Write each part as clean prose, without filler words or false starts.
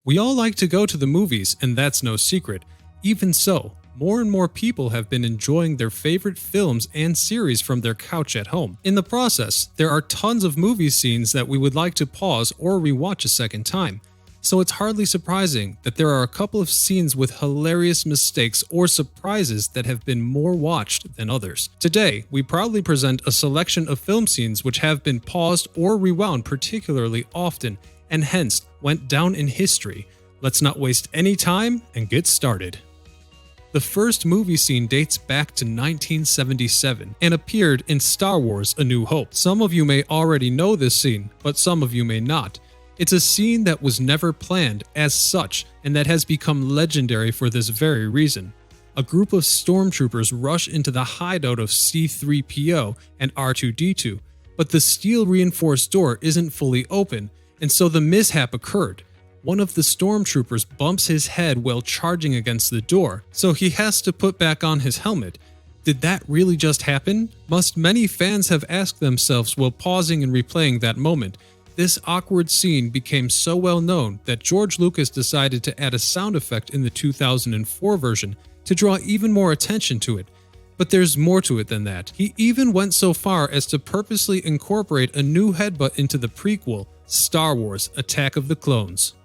We all like to go to the movies, and that's no secret. Even so, more and more people have been enjoying their favorite films and series from their couch at home. In the process, there are tons of movie scenes that we would like to pause or rewatch a second time. So it's hardly surprising that there are a couple of scenes with hilarious mistakes or surprises that have been more watched than others. Today, we proudly present a selection of film scenes which have been paused or rewound particularly often, and hence went down in history. Let's not waste any time and get started. The first movie scene dates back to 1977 and appeared in Star Wars: A New Hope. Some of you may already know this scene, but some of you may not. It's a scene that was never planned as such and that has become legendary for this very reason. A group of stormtroopers rush into the hideout of C-3PO and R2-D2, but the steel-reinforced door isn't fully open, and so the mishap occurred. One of the stormtroopers bumps his head while charging against the door, so he has to put back on his helmet. Did that really just happen? Must many fans have asked themselves while pausing and replaying that moment. This awkward scene became so well known that George Lucas decided to add a sound effect in the 2004 version to draw even more attention to it. But there's more to it than that. He even went so far as to purposely incorporate a new headbutt into the prequel, Star Wars: Attack of the Clones.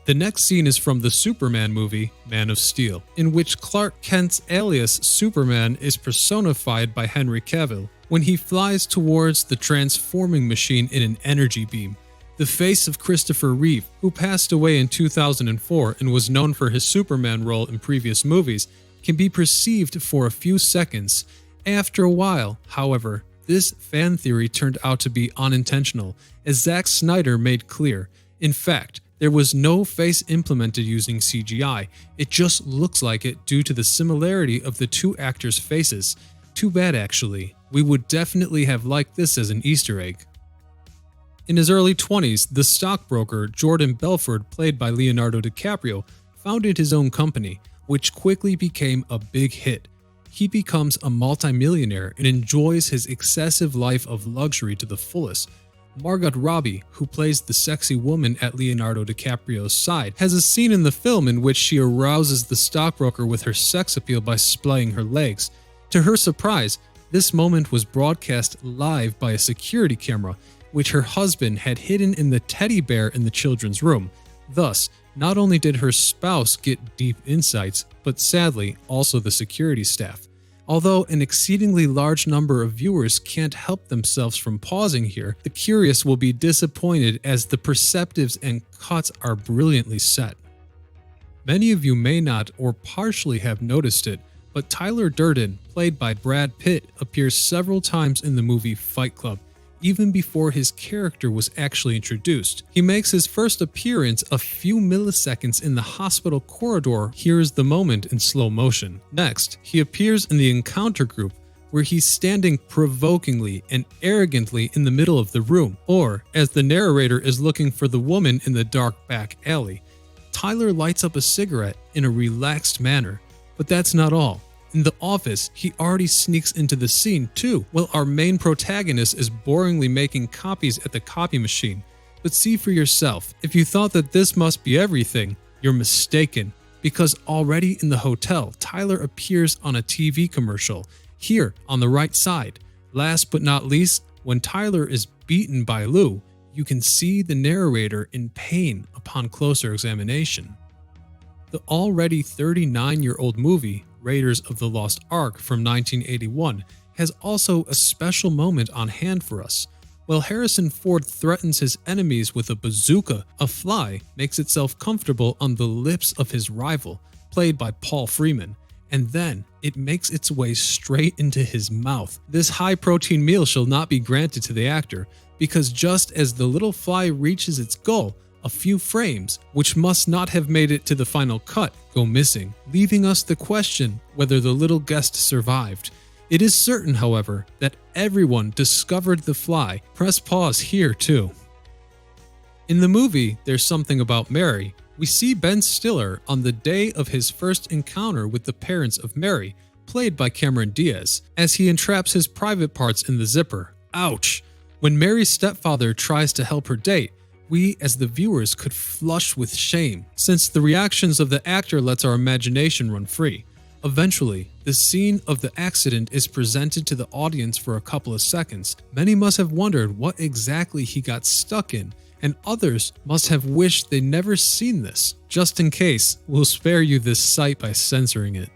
The next scene is from the Superman movie, Man of Steel, in which Clark Kent's alias Superman is personified by Henry Cavill when he flies towards the transforming machine in an energy beam. The face of Christopher Reeve, who passed away in 2004 and was known for his Superman role in previous movies, can be perceived for a few seconds. After a while, however, this fan theory turned out to be unintentional, as Zack Snyder made clear. In fact, there was no face implemented using CGI, it just looks like it due to the similarity of the two actors' faces. Too bad actually, we would definitely have liked this as an Easter egg. In his early 20s, the stockbroker Jordan Belfort, played by Leonardo DiCaprio, founded his own company, which quickly became a big hit. He becomes a multimillionaire and enjoys his excessive life of luxury to the fullest. Margot Robbie, who plays the sexy woman at Leonardo DiCaprio's side, has a scene in the film in which she arouses the stockbroker with her sex appeal by splaying her legs. To her surprise, this moment was broadcast live by a security camera, which her husband had hidden in the teddy bear in the children's room. Thus, not only did her spouse get deep insights, but sadly, also the security staff. Although an exceedingly large number of viewers can't help themselves from pausing here, the curious will be disappointed as the perceptives and cuts are brilliantly set. Many of you may not or partially have noticed it, but Tyler Durden, played by Brad Pitt, appears several times in the movie Fight Club, even before his character was actually introduced. He makes his first appearance a few milliseconds in the hospital corridor. Here is the moment in slow motion. Next, he appears in the encounter group, where he's standing provokingly and arrogantly in the middle of the room, or as the narrator is looking for the woman in the dark back alley. Tyler lights up a cigarette in a relaxed manner, but that's not all. In the office, he already sneaks into the scene too, while our main protagonist is boringly making copies at the copy machine. But see for yourself, if you thought that this must be everything, you're mistaken, because already in the hotel, Tyler appears on a TV commercial, here on the right side. Last but not least, when Tyler is beaten by Lou, you can see the narrator in pain upon closer examination. The already 39-year-old movie, Raiders of the Lost Ark from 1981, has also a special moment on hand for us. While Harrison Ford threatens his enemies with a bazooka, a fly makes itself comfortable on the lips of his rival, played by Paul Freeman, and then it makes its way straight into his mouth. This high-protein meal shall not be granted to the actor, because just as the little fly reaches its goal, a few frames, which must not have made it to the final cut, go missing, leaving us the question whether the little guest survived. It is certain, however, that everyone discovered the fly. Press pause here too. In the movie There's Something About Mary, we see Ben Stiller on the day of his first encounter with the parents of Mary, played by Cameron Diaz, as he entraps his private parts in the zipper. Ouch! When Mary's stepfather tries to help her date, we as the viewers could flush with shame, since the reactions of the actor lets our imagination run free. Eventually, the scene of the accident is presented to the audience for a couple of seconds. Many must have wondered what exactly he got stuck in, and others must have wished they'd never seen this. Just in case, we'll spare you this sight by censoring it.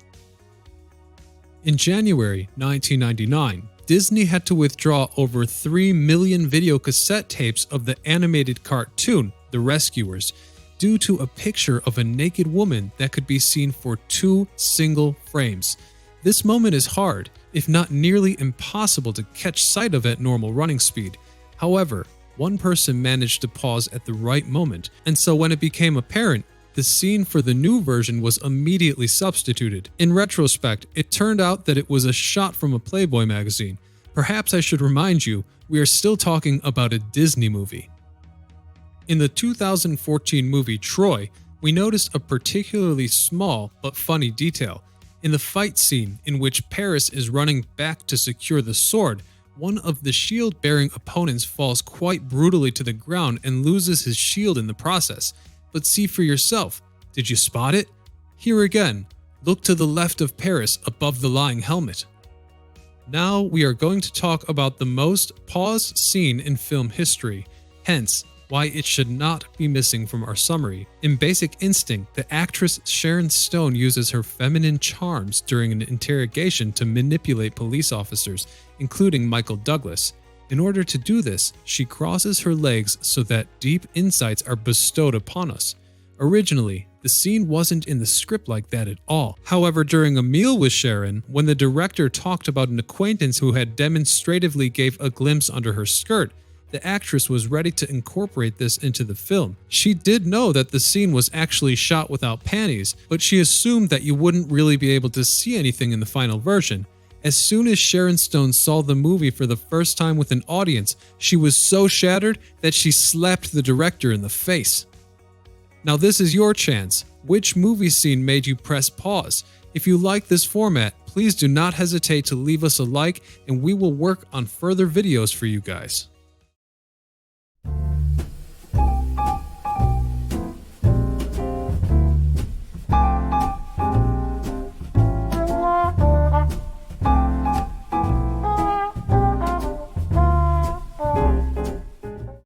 In January 1999, Disney had to withdraw over 3 million videocassette tapes of the animated cartoon, The Rescuers, due to a picture of a naked woman that could be seen for 2 single frames. This moment is hard, if not nearly impossible to catch sight of at normal running speed. However, one person managed to pause at the right moment, and so when it became apparent, the scene for the new version was immediately substituted. In retrospect, it turned out that it was a shot from a Playboy magazine. Perhaps I should remind you, we are still talking about a Disney movie. In the 2014 movie Troy, we noticed a particularly small but funny detail. In the fight scene in which Paris is running back to secure the sword, one of the shield-bearing opponents falls quite brutally to the ground and loses his shield in the process. But see for yourself, did you spot it? Here again, look to the left of Paris above the lying helmet. Now we are going to talk about the most paused scene in film history, hence why it should not be missing from our summary. In Basic Instinct, the actress Sharon Stone uses her feminine charms during an interrogation to manipulate police officers, including Michael Douglas. In order to do this, she crosses her legs so that deep insights are bestowed upon us. Originally, the scene wasn't in the script like that at all. However, during a meal with Sharon, when the director talked about an acquaintance who had demonstratively gave a glimpse under her skirt, the actress was ready to incorporate this into the film. She did know that the scene was actually shot without panties, but she assumed that you wouldn't really be able to see anything in the final version. As soon as Sharon Stone saw the movie for the first time with an audience, she was so shattered that she slapped the director in the face. Now this is your chance. Which movie scene made you press pause? If you like this format, please do not hesitate to leave us a like and we will work on further videos for you guys.